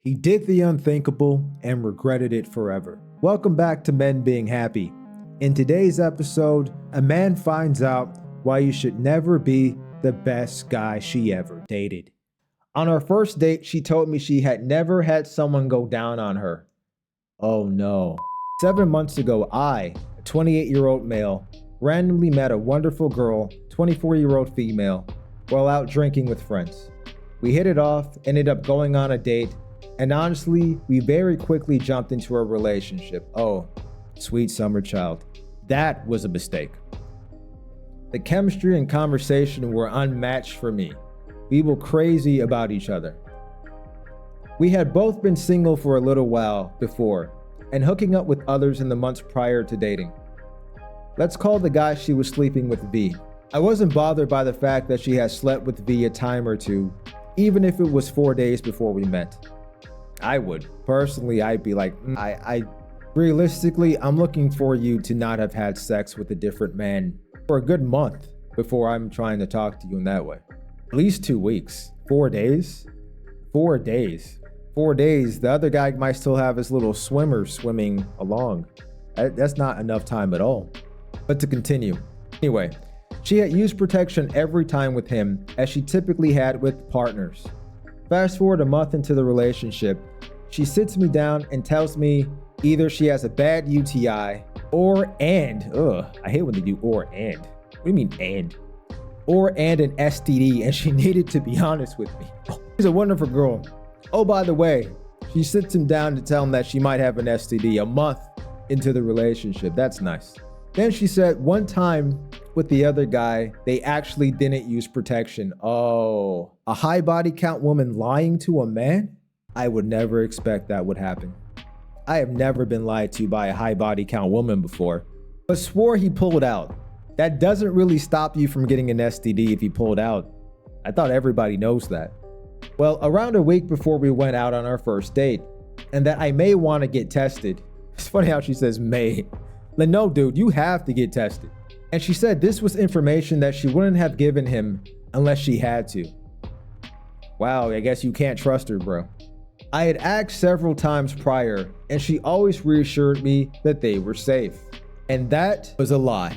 He did the unthinkable and regretted it forever. Welcome back to Men Being Happy. In today's episode, a man finds out why you should never be the best guy she ever dated. On our first date, she told me she had never had someone go down on her. Oh no. 7 months ago, I, a 28-year-old male, randomly met a wonderful girl, 24-year-old female, while out drinking with friends. We hit it off, ended up going on a date, and honestly, we very quickly jumped into a relationship. Oh, sweet summer child. That was a mistake. The chemistry and conversation were unmatched for me. We were crazy about each other. We had both been single for a little while before and hooking up with others in the months prior to dating. Let's call the guy she was sleeping with V. I wasn't bothered by the fact that she had slept with V a time or two, even if it was 4 days before we met. I would. Personally, I'd be like, realistically, I'm looking for you to not have had sex with a different man for a good month before I'm trying to talk to you in that way. At least 2 weeks. 4 days? 4 days. 4 days. The other guy might still have his little swimmer swimming along. That's not enough time at all. But to continue. Anyway, she had used protection every time with him, as she typically had with partners. Fast forward a month into the relationship, she sits me down and tells me either she has a bad UTI I hate when they do or and. What do you mean and? Or and an STD, and she needed to be honest with me. She's a wonderful girl. Oh, by the way, she sits him down to tell him that she might have an STD a month into the relationship. That's nice. Then she said one time with the other guy, they actually didn't use protection. Oh, a high body count woman lying to a man? I would never expect that would happen. I have never been lied to by a high body count woman before, but swore he pulled out. That doesn't really stop you from getting an STD if you pulled out. I thought everybody knows that. Well, around a week before we went out on our first date, and that I may want to get tested. It's funny how she says may. Like, no, dude, you have to get tested. And she said this was information that she wouldn't have given him unless she had to. Wow, I guess you can't trust her, bro. I had asked several times prior, and she always reassured me that they were safe. And that was a lie.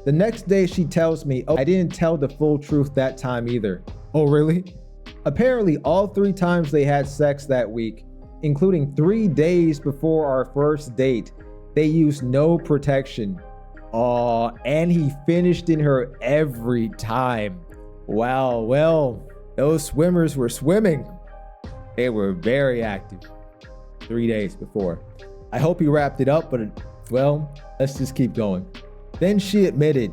The next day she tells me, oh, I didn't tell the full truth that time either. Oh, really? Apparently all 3 times they had sex that week, including 3 days before our first date, they used no protection. Oh, and he finished in her every time. Wow, well, those swimmers were swimming. They were very active 3 days before. I hope he wrapped it up, but well, let's just keep going. Then she admitted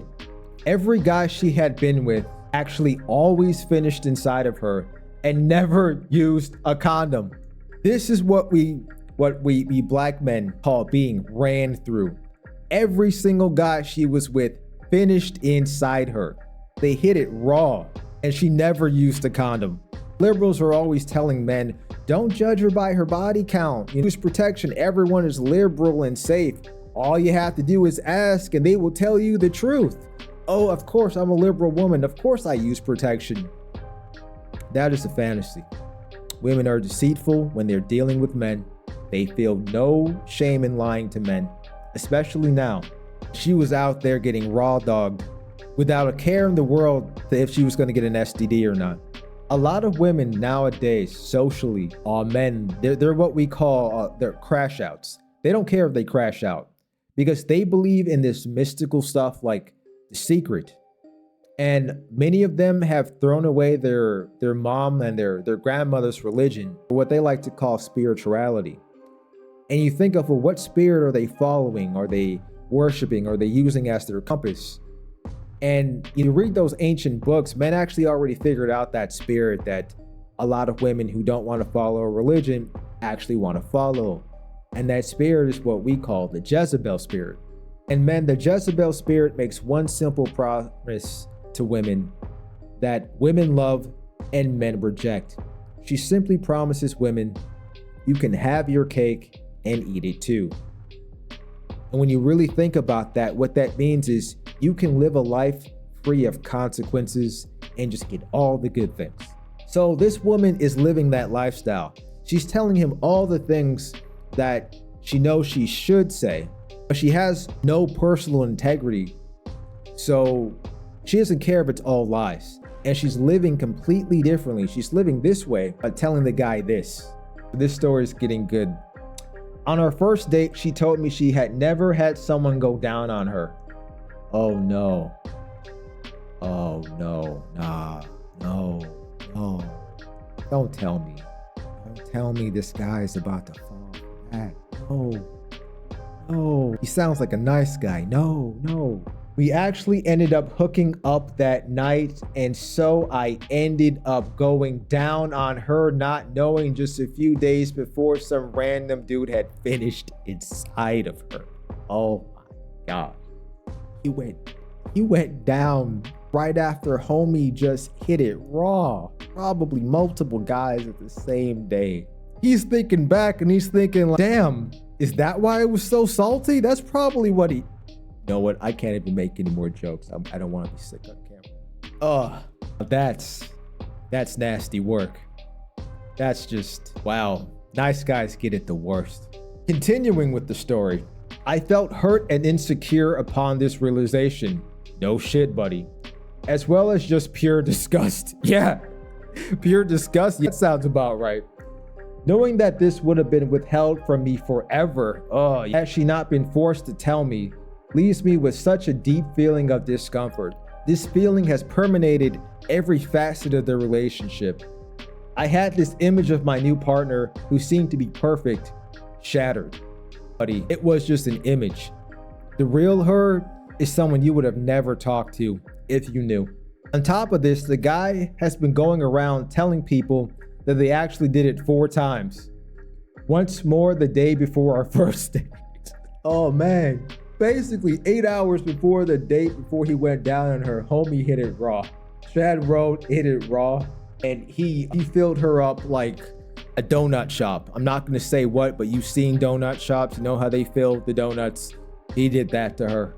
every guy she had been with actually always finished inside of her and never used a condom. This is what we black men call being ran through. Every single guy she was with finished inside her. They hit it raw, and she never used a condom. Liberals are always telling men, don't judge her by her body count. Use protection. Everyone is liberal and safe. All you have to do is ask, and they will tell you the truth. Oh, of course, I'm a liberal woman. Of course I use protection. That is a fantasy. Women are deceitful when they're dealing with men. They feel no shame in lying to men, especially now. She was out there getting raw dogged without a care in the world if she was going to get an STD or not. A lot of women nowadays, socially, men, they're what we call they're crash outs. They don't care if they crash out because they believe in this mystical stuff like The Secret. And many of them have thrown away their mom and their grandmother's religion, or what they like to call spirituality. And you think of, well, what spirit are they following? Are they worshiping? Are they using as their compass? And you read those ancient books, men actually already figured out that spirit that a lot of women who don't want to follow a religion actually want to follow. And that spirit is what we call the Jezebel spirit. And men, the Jezebel spirit makes one simple promise to women that women love and men reject. She simply promises women, you can have your cake and eat it too. And when you really think about that, what that means is you can live a life free of consequences and just get all the good things. So this woman is living that lifestyle. She's telling him all the things that she knows she should say, but she has no personal integrity. So she doesn't care if it's all lies. And she's living completely differently. She's living this way by telling the guy this. This story is getting good. On our first date, she told me she had never had someone go down on her. Oh no. Oh no. Nah. No. No. Don't tell me. Don't tell me this guy is about to fall for that. No. No. He sounds like a nice guy. No. No. We actually ended up hooking up that night, and so I ended up going down on her, not knowing just a few days before some random dude had finished inside of her. Oh my God. He went down right after homie just hit it raw. Probably multiple guys at the same day. He's thinking back and he's thinking like, damn, is that why it was so salty? That's probably what he... You know what? I can't even make any more jokes. I don't want to be sick on camera. That's nasty work. That's just, wow. Nice guys get it the worst. Continuing with the story, I felt hurt and insecure upon this realization. No shit, buddy. As well as just pure disgust. Yeah, pure disgust. That sounds about right. Knowing that this would have been withheld from me forever, had she not been forced to tell me, leaves me with such a deep feeling of discomfort. This feeling has permeated every facet of the relationship. I had this image of my new partner who seemed to be perfect, shattered. Buddy, it was just an image. The real her is someone you would have never talked to if you knew. On top of this, the guy has been going around telling people that they actually did it 4 times. Once more the day before our first date. Oh man. Basically 8 hours before the date, before he went down on her, homie hit it raw. Chad Road hit it raw, and he filled her up like a donut shop. I'm not gonna say what, but you've seen donut shops, you know how they fill the donuts. He did that to her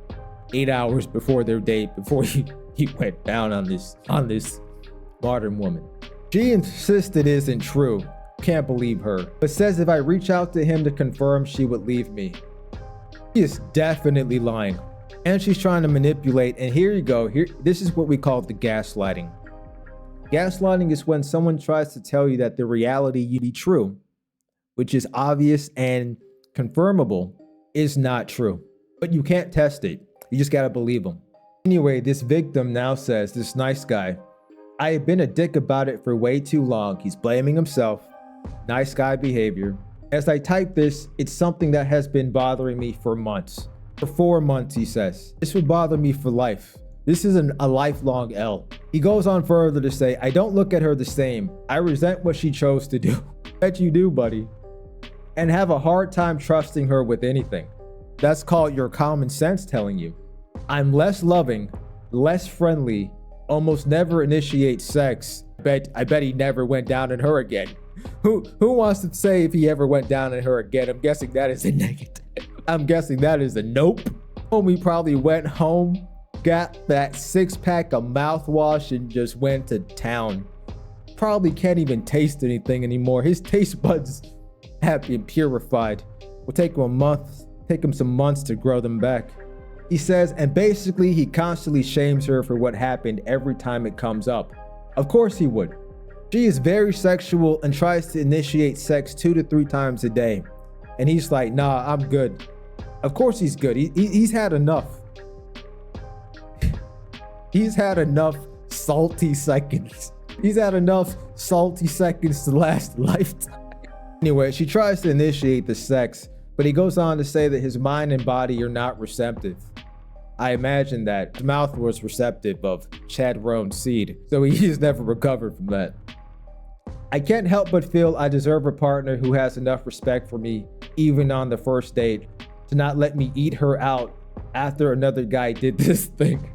8 hours before their date, before he went down on this modern woman. She insists it isn't true. Can't believe her, but says if I reach out to him to confirm, she would leave me. She is definitely lying, and she's trying to manipulate. And here you go. This is what we call the gaslighting. Gaslighting is when someone tries to tell you that the reality you be true, which is obvious and confirmable, is not true. But you can't test it. You just gotta believe them. Anyway, this victim now says, this nice guy, I have been a dick about it for way too long. He's blaming himself. Nice guy behavior. As I type this, it's something that has been bothering me for months. For 4 months, he says. This would bother me for life. This is a lifelong L. He goes on further to say, I don't look at her the same. I resent what she chose to do. Bet you do, buddy. And have a hard time trusting her with anything. That's called your common sense telling you. I'm less loving, less friendly, almost never initiate sex. I bet he never went down on her again. Who wants to say if he ever went down on her again? I'm guessing that is a negative. I'm guessing that is a nope. Homie probably went home, got that 6-pack of mouthwash and just went to town. Probably can't even taste anything anymore. His taste buds have been purified. Will take him some months to grow them back. He says, and basically he constantly shames her for what happened every time it comes up. Of course he would. She is very sexual and tries to initiate sex 2 to 3 times a day. And he's like, nah, I'm good. Of course he's good. He's had enough. He's had enough salty seconds. He's had enough salty seconds to last a lifetime. Anyway, she tries to initiate the sex, but he goes on to say that his mind and body are not receptive. I imagine that his mouth was receptive of Chad Roan's seed, so he's never recovered from that. I can't help but feel I deserve a partner who has enough respect for me, even on the first date, to not let me eat her out after another guy did this thing.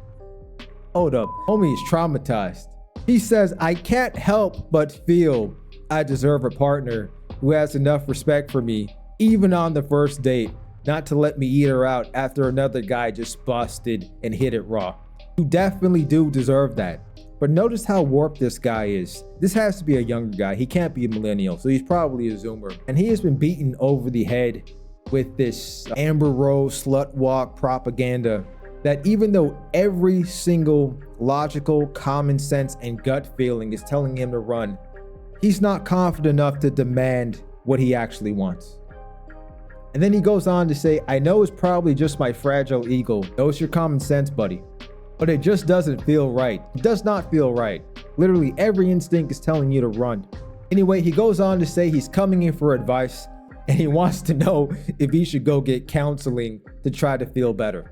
Hold up, homie is traumatized. He says, I can't help but feel I deserve a partner who has enough respect for me, even on the first date, not to let me eat her out after another guy just busted and hit it raw. You definitely do deserve that. But notice how warped this guy is. This has to be a younger guy. He can't be a millennial, so he's probably a Zoomer. And he has been beaten over the head with this Amber Rose slut walk propaganda that even though every single logical, common sense, and gut feeling is telling him to run, he's not confident enough to demand what he actually wants. And then he goes on to say, I know it's probably just my fragile ego. No, it's your common sense, buddy. But it just doesn't feel right. It does not feel right. Literally every instinct is telling you to run. Anyway, he goes on to say he's coming in for advice and he wants to know if he should go get counseling to try to feel better.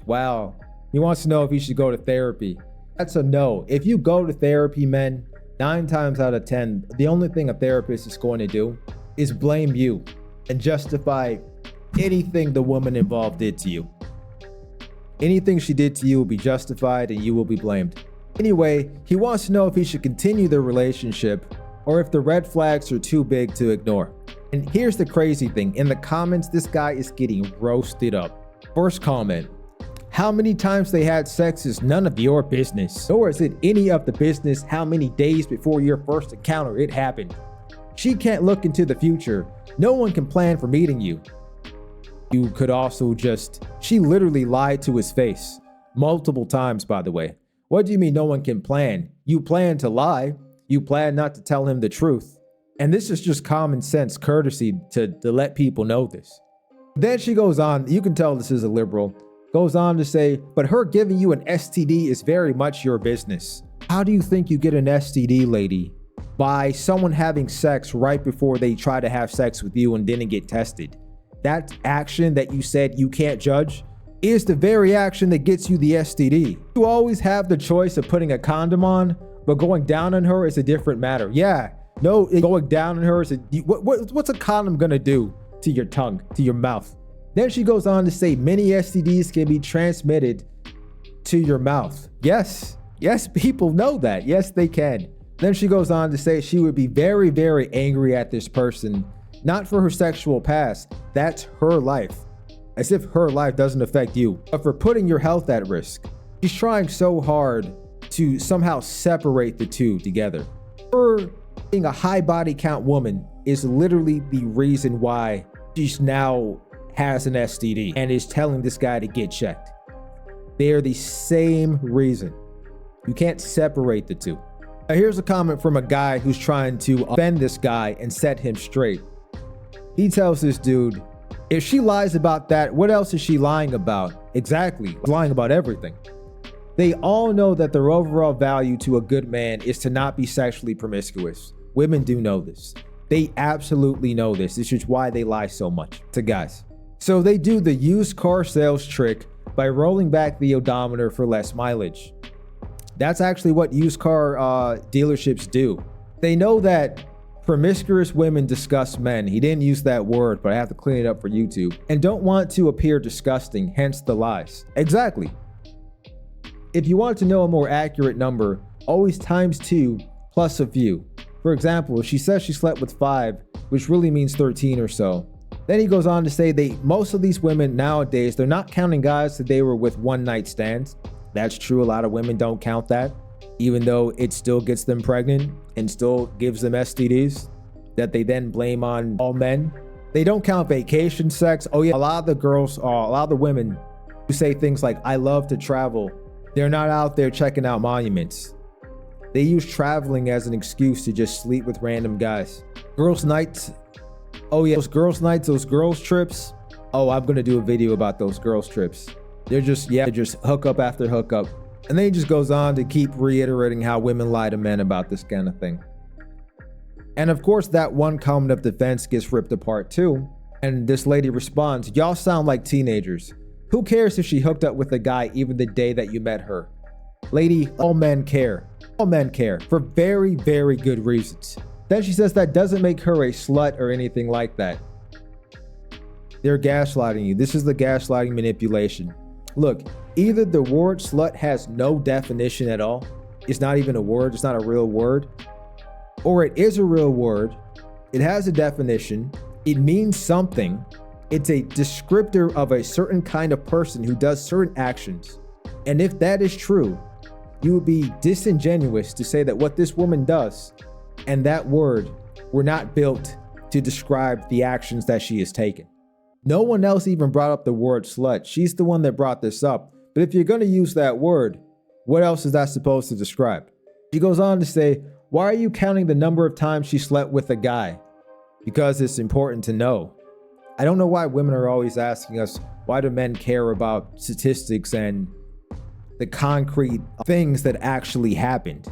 Wow. He wants to know if he should go to therapy. That's a no. If you go to therapy, men, 9 times out of 10, the only thing a therapist is going to do is blame you and justify anything the woman involved did to you. Anything she did to you will be justified and you will be blamed. Anyway, he wants to know if he should continue the relationship or if the red flags are too big to ignore. And here's the crazy thing. In the comments, this guy is getting roasted up. First comment, how many times they had sex is none of your business, nor is it any of the business how many days before your first encounter it happened. She can't look into the future. No one can plan for meeting you. You could also she literally lied to his face. Multiple times, by the way. What do you mean no one can plan? You plan to lie. You plan not to tell him the truth. And this is just common sense courtesy to let people know this. Then she goes on, you can tell this is a liberal, goes on to say, but her giving you an STD is very much your business. How do you think you get an STD, lady? By someone having sex right before they try to have sex with you and didn't get tested. That action that you said you can't judge is the very action that gets you the STD. You always have the choice of putting a condom on, but going down on her is a different matter. Yeah, no, going down on her is what's a condom gonna do to your tongue, to your mouth? Then she goes on to say many STDs can be transmitted to your mouth. Yes, people know that. Yes, they can. Then she goes on to say she would be very, very angry at this person, not for her sexual past. That's her life. As if her life doesn't affect you, but for putting your health at risk. She's trying so hard to somehow separate the two together. Her being a high body count woman is literally the reason why she's now has an STD and is telling this guy to get checked. They are the same reason. You can't separate the two. Now here's a comment from a guy who's trying to offend this guy and set him straight. He tells this dude, if she lies about that, what else is she lying about? Exactly, lying about everything. They all know that their overall value to a good man is to not be sexually promiscuous. Women do know this. They absolutely know this. This is why they lie so much to guys. So they do the used car sales trick by rolling back the odometer for less mileage. That's actually what used car dealerships do. They know that promiscuous women disgust men. He didn't use that word, but I have to clean it up for YouTube. And don't want to appear disgusting, hence the lies. Exactly. If you want to know a more accurate number, always times 2 plus a few. For example, if she says she slept with 5, which really means 13 or so. Then he goes on to say most of these women nowadays, they're not counting guys that they were with one night stands. That's true. A lot of women don't count that, even though it still gets them pregnant and still gives them STDs that they then blame on all men. They don't count vacation sex. Oh yeah, a lot of the girls, a lot of the women who say things like, I love to travel, they're not out there checking out monuments. They use traveling as an excuse to just sleep with random guys. Girls' nights. Oh yeah, those girls' nights, those girls' trips. Oh, I'm gonna do a video about those girls' trips. They're just hookup after hookup. And then he just goes on to keep reiterating how women lie to men about this kind of thing. And of course, that one comment of defense gets ripped apart too. And this lady responds, y'all sound like teenagers. Who cares if she hooked up with a guy even the day that you met her? Lady, all men care. All men care for very, very good reasons. Then she says that doesn't make her a slut or anything like that. They're gaslighting you. This is the gaslighting manipulation. Look, either the word slut has no definition at all. It's not even a word. It's not a real word. Or it is a real word. It has a definition. It means something. It's a descriptor of a certain kind of person who does certain actions. And if that is true, you would be disingenuous to say that what this woman does and that word were not built to describe the actions that she has taken. No one else even brought up the word slut. She's the one that brought this up. But if you're going to use that word, what else is that supposed to describe? She goes on to say, why are you counting the number of times she slept with a guy? Because it's important to know. I don't know why women are always asking us, why do men care about statistics and the concrete things that actually happened?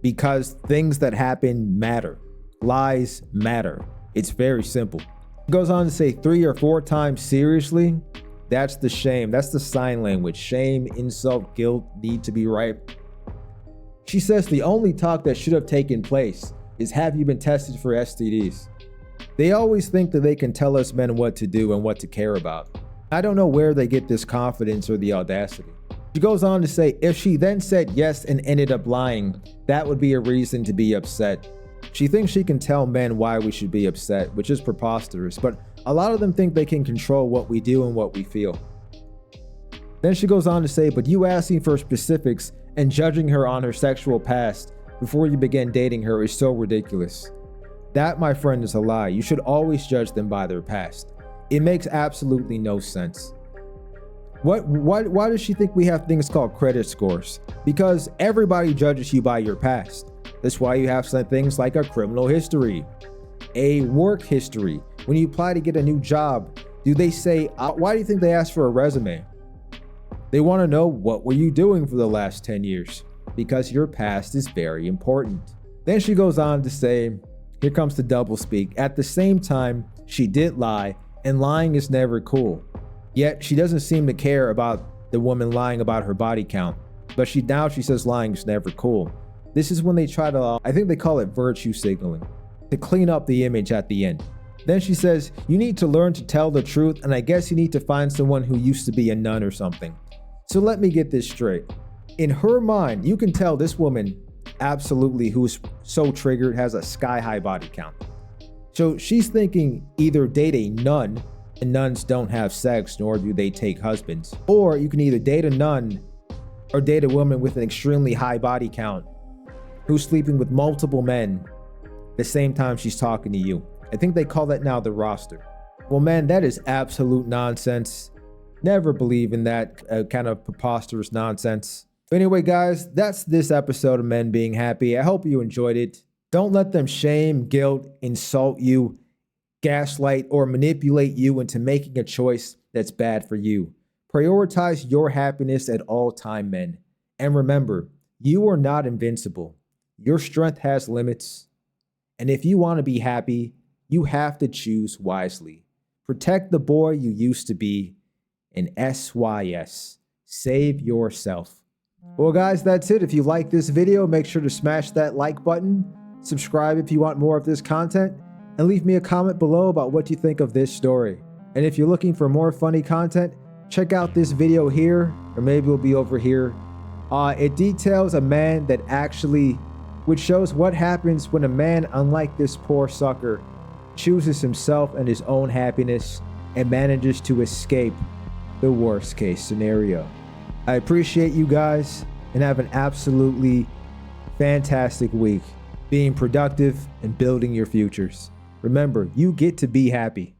Because things that happen matter. Lies matter. It's very simple. It goes on to say 3 or 4 times seriously. That's the shame. That's the sign language. Shame, insult, guilt need to be right. She says the only talk that should have taken place is, have you been tested for STDs? They always think that they can tell us men what to do and what to care about. I don't know where they get this confidence or the audacity. She goes on to say, if she then said yes and ended up lying, that would be a reason to be upset. She thinks she can tell men why we should be upset, which is preposterous, but a lot of them think they can control what we do and what we feel. Then she goes on to say, but you asking for specifics and judging her on her sexual past before you begin dating her is so ridiculous. That, my friend, is a lie. You should always judge them by their past. It makes absolutely no sense. Why does she think we have things called credit scores? Because everybody judges you by your past. That's why you have some things like a criminal history, a work history. When you apply to get a new job, do they say, why do you think they ask for a resume? They want to know, what were you doing for the last 10 years? Because your past is very important. Then she goes on to say, here comes the doublespeak. At the same time, she did lie, and lying is never cool. Yet she doesn't seem to care about the woman lying about her body count. But now she says lying is never cool. This is when they try to, I think they call it virtue signaling, to clean up the image at the end. Then she says, you need to learn to tell the truth, and I guess you need to find someone who used to be a nun or something. So let me get this straight. In her mind, you can tell this woman absolutely, who's so triggered, has a sky-high body count. So she's thinking either date a nun, and nuns don't have sex, nor do they take husbands. Or you can either date a nun or date a woman with an extremely high body count who's sleeping with multiple men the same time she's talking to you. I think they call that now the roster. Well, man, that is absolute nonsense. Never believe in that kind of preposterous nonsense. But anyway, guys, that's this episode of Men Being Happy. I hope you enjoyed it. Don't let them shame, guilt, insult you, gaslight, or manipulate you into making a choice that's bad for you. Prioritize your happiness at all time, men. And remember, you are not invincible. Your strength has limits. And if you want to be happy, you have to choose wisely. Protect the boy you used to be. And SYS, save yourself. Well, guys, that's it. If you like this video, make sure to smash that like button. Subscribe if you want more of this content. And leave me a comment below about what you think of this story. And if you're looking for more funny content, check out this video here, or maybe it'll be over here. It details a man that which shows what happens when a man, unlike this poor sucker, chooses himself and his own happiness and manages to escape the worst case scenario. I appreciate you guys, and have an absolutely fantastic week being productive and building your futures. Remember, you get to be happy.